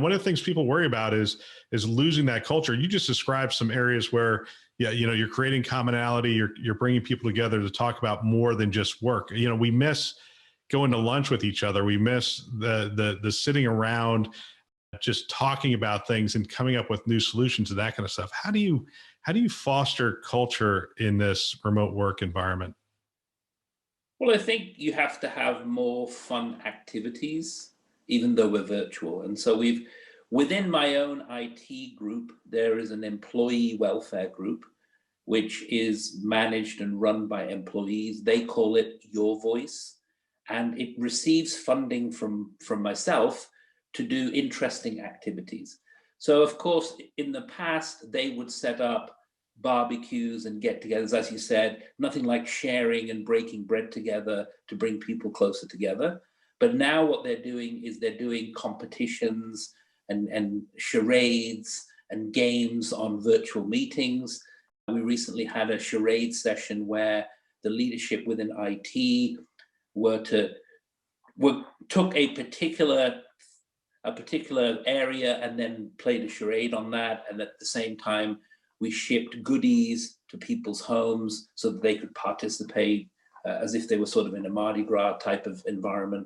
One of the things people worry about is losing that culture. You just described some areas where, yeah, you're creating commonality. You're bringing people together to talk about more than just work. We miss going to lunch with each other. We miss the sitting around just talking about things and coming up with new solutions and that kind of stuff. How do you foster culture in this remote work environment? Well, I think you have to have more fun activities, even though we're virtual. And so within my own IT group, there is an employee welfare group, which is managed and run by employees. They call it Your Voice, and it receives funding from myself to do interesting activities. So of course, in the past, they would set up barbecues and get-togethers, as you said, nothing like sharing and breaking bread together to bring people closer together. But now what they're doing is they're doing competitions and charades and games on virtual meetings. We recently had a charade session where the leadership within IT were to took a particular area and then played a charade on that, and at the same time we shipped goodies to people's homes so that they could participate as if they were sort of in a Mardi Gras type of environment.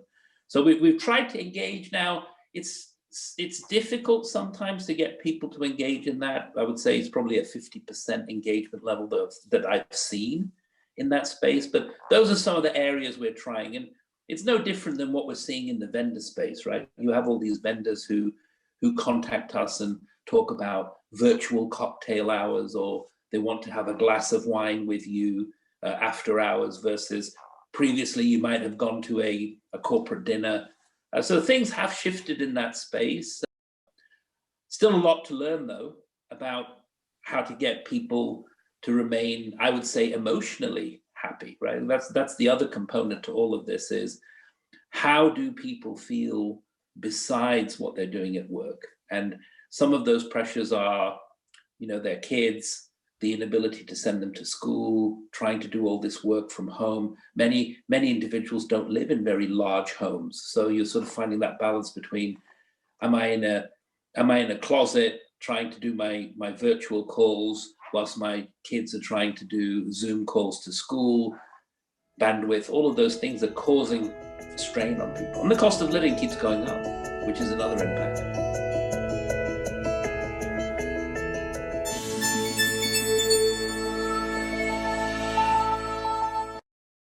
So we've tried to engage. Now it's difficult sometimes to get people to engage in that. I would say it's probably a 50% engagement level that I've seen in that space, but those are some of the areas we're trying. And it's no different than what we're seeing in the vendor space, right? You have all these vendors who contact us and talk about virtual cocktail hours, or they want to have a glass of wine with you after hours, versus previously you might have gone to a corporate dinner. So things have shifted in that space. Still a lot to learn, though, about how to get people to remain, I would say, emotionally happy, right? And that's the other component to all of this, is how do people feel besides what they're doing at work? And some of those pressures are, their kids, the inability to send them to school, trying to do all this work from home. Many individuals don't live in very large homes, so you're sort of finding that balance between, am I in a closet trying to do my virtual calls whilst my kids are trying to do Zoom calls to school, bandwidth, all of those things are causing strain on people. And the cost of living keeps going up, which is another impact.